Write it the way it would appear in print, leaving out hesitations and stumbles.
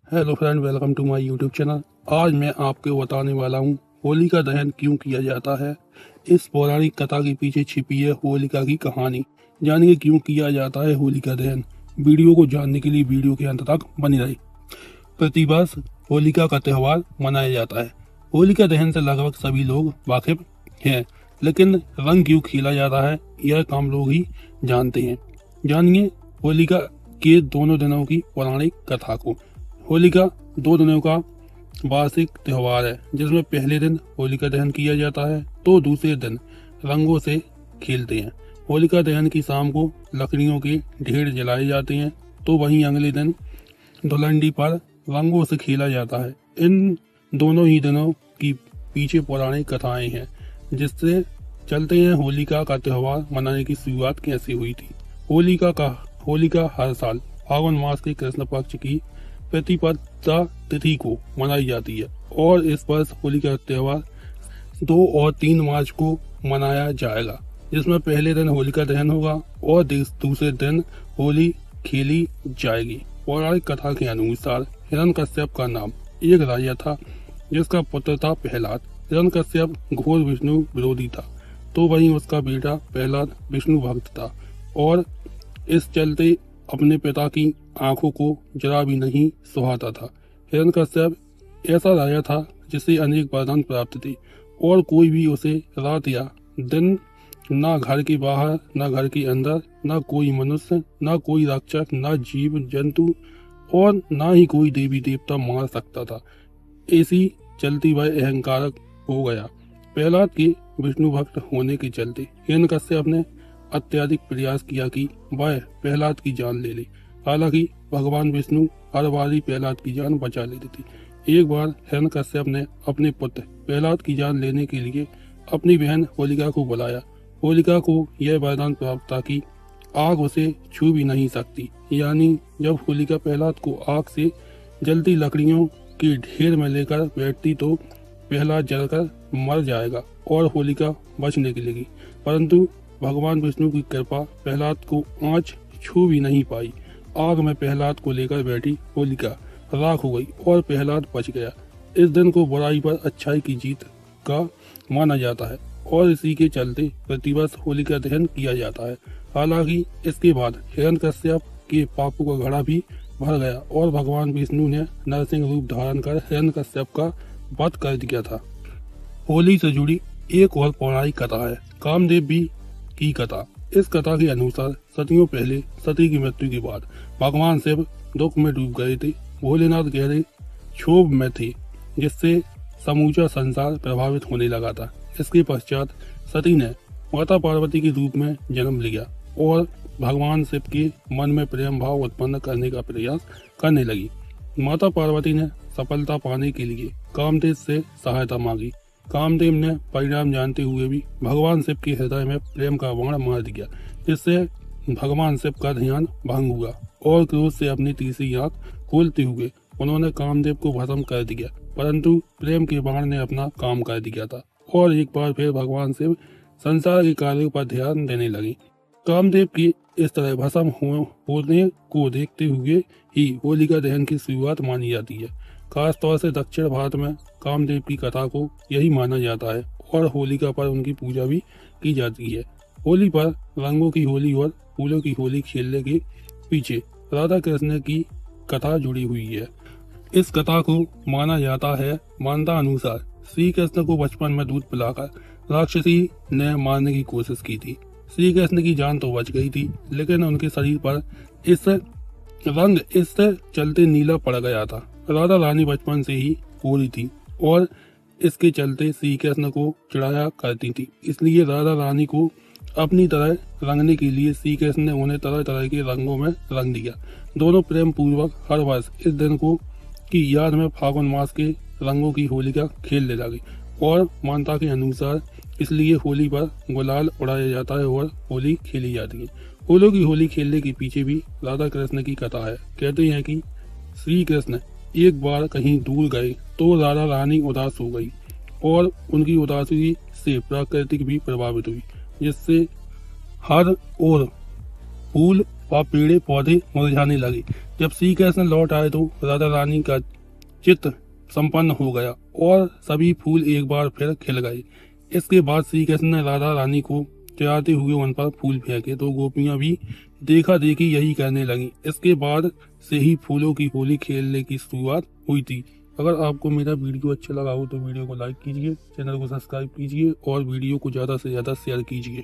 Hello friend, welcome to my YouTube channel. आज मैं आपको बताने वाला हूँ होलिका दहन क्यों किया जाता है। इस पौराणिक कथा के पीछे छिपी है होलिका की कहानी। जानिए क्यों किया जाता है होलिका दहन। वीडियो को जानने के लिए वीडियो के अंत तक बनी रही। प्रतिवर्ष होलिका का त्यौहार मनाया जाता है। होलिका दहन से लगभग सभी लोग वाकिफ हैं, लेकिन रंग क्यों खेला जाता है यह कम लोग ही जानते हैं। जानिए होलिका के दोनों दिनों की पौराणिक कथा को। होलिका 2 दिनों का वार्षिक त्योहार है, जिसमें पहले दिन होलिका दहन किया जाता है तो दूसरे दिन रंगों से खेलते हैं। होलिका दहन की शाम को लकड़ियों के ढेर जलाए जाते हैं, तो वहीं अगले दिन धुलंडी पर रंगों से खेला जाता है। इन दोनों ही दिनों की पीछे पौराणिक कथाएं हैं, जिससे चलते हैं होलिका का त्योहार मनाने की शुरुआत कैसे हुई थी। होलिका हर साल फागुन मास के कृष्ण पक्ष की प्रतिपदा तिथि को मनाई जाती है और इस वर्ष होलिका त्योहार 2 और 3 मार्च को मनाया जाएगा, जिसमें पहले दिन होलिका दहन होगा और दूसरे दिन होली खेली जाएगी। पौराणिक कथा के अनुसार हिरण्यकश्यप का नाम एक राजा था, जिसका पुत्र था प्रहलाद। हिरण्यकश्यप घोर विष्णु विरोधी था, तो वहीं उसका बेटा प्रहलाद विष्णु भक्त था और इस चलते अपने पिता की आंखों को जरा भी नहीं सुहाता था। हिरण्यकश्यप ऐसा राजा था जिसे अनेक वरदान प्राप्त थे और कोई भी उसे रात या दिन, ना घर के बाहर ना घर के अंदर, ना कोई मनुष्य, ना कोई राक्षस, ना जीव जंतु और ना ही कोई देवी देवता मार सकता था। ऐसी चलती वह अहंकारक हो गया। प्रहलाद के विष्णु भक्त होने के चलते हिरण्यकश्यप ने अत्यधिक प्रयास किया कि वह प्रहलाद की जान ले ले। हालांकि भगवान विष्णु हर बार ही प्रहलाद की जान बचा लेते थे। एक बार हिरण्यकश्यप ने अपने पुत्र प्रहलाद की जान लेने के लिए अपनी बहन होलिका को बुलाया। होलिका को यह वरदान प्राप्त था कि आग उसे छू भी नहीं सकती, यानी जब होलिका प्रहलाद को आग से जलती लकड़ियों के ढेर में लेकर बैठती तो प्रहलाद जलकर मर जाएगा और होलिका बच निकलेगी। परंतु भगवान विष्णु की कृपा प्रहलाद को आंच छू भी नहीं पाई। आग में प्रहलाद को लेकर बैठी होलिका राख हो गई और प्रहलाद बच गया। इस दिन को बुराई पर अच्छाई की जीत का माना जाता है और इसी के चलते प्रतिवर्ष होलिका दहन किया जाता है। हालांकि इसके बाद हिरण्यकश्यप के पापों का घड़ा भी भर गया और भगवान विष्णु ने नरसिंह रूप धारण कर हिरण्यकश्यप का वध कर दिया था। होली से जुड़ी एक और पौराणिक कथा है, कामदेव की कथा। इस कथा के अनुसार सदियों पहले सती की मृत्यु के बाद भगवान शिव दुख में डूब गए थे। भोलेनाथ गहरे क्षोभ में थे, जिससे समूचा संसार प्रभावित होने लगा था। इसके पश्चात सती ने माता पार्वती के रूप में जन्म लिया और भगवान शिव के मन में प्रेम भाव उत्पन्न करने का प्रयास करने लगी। माता पार्वती ने सफलता पाने के लिए कामदेव से सहायता मांगी। कामदेव ने परिणाम जानते हुए भी भगवान शिव के हृदय में प्रेम का बाण मार दिया, जिससे भगवान शिव का ध्यान भंग हुआ और क्रोध से अपनी तीसरी आंख खोलते हुए उन्होंने कामदेव को भस्म कर दिया। परंतु प्रेम के बाण ने अपना काम कर दिया था और एक बार फिर भगवान शिव संसार के कार्यों पर ध्यान देने लगे। कामदेव की इस तरह भस्म होने को देखते हुए ही होलिका दहन की शुरुआत मानी जाती है। खासतौर से दक्षिण भारत में कामदेव की कथा को यही माना जाता है और होलिका पर उनकी पूजा भी की जाती है। होली पर रंगों की होली और फूलों की होली खेलने के पीछे राधा कृष्ण की कथा जुड़ी हुई है। इस कथा को माना जाता है, मान्यता अनुसार श्री कृष्ण को बचपन में दूध पिलाकर राक्षसी ने मारने की कोशिश की थी। श्री कृष्ण की जान तो बच गई थी, लेकिन उनके शरीर पर इस चलते नीला पड़ गया था। राधा रानी बचपन से ही गोरी थी और इसके चलते श्री कृष्ण को चिढ़ाया करती थी। इसलिए राधा रानी को अपनी तरह रंगने के लिए श्री कृष्ण ने उन्हें तरह तरह के रंगों में रंग दिया। दोनों प्रेम पूर्वक हर वर्ष इस दिन को की याद में फागुन मास के रंगों की होलिका खेलने लगी और मान्यता के अनुसार इसलिए होली पर गुलाल उड़ाया जाता है और होली खेली जाती है। फूलों की होली खेलने के पीछे भी राधा कृष्ण की कथा है। कहते हैं कि श्री कृष्ण एक बार कहीं दूर गए तो राधा रानी उदास हो गई और उनकी उदासी से प्रकृति भी प्रभावित हुई, जिससे हर ओर फूल व पेड़ पौधे मुरझाने लगे। जब श्री कृष्ण लौट आए तो राधा रानी का चित्त संपन्न हो गया और सभी फूल एक बार फिर खिल गए। इसके बाद श्री कृष्ण ने राधा रानी को चाहते हुए उन पर फूल फेंके तो गोपियां भी देखा देखी यही करने लगी। इसके बाद से ही फूलों की होली खेलने की शुरुआत हुई थी। अगर आपको मेरा वीडियो अच्छा लगा हो तो वीडियो को लाइक कीजिए, चैनल को सब्सक्राइब कीजिए और वीडियो को ज़्यादा से ज़्यादा शेयर कीजिए।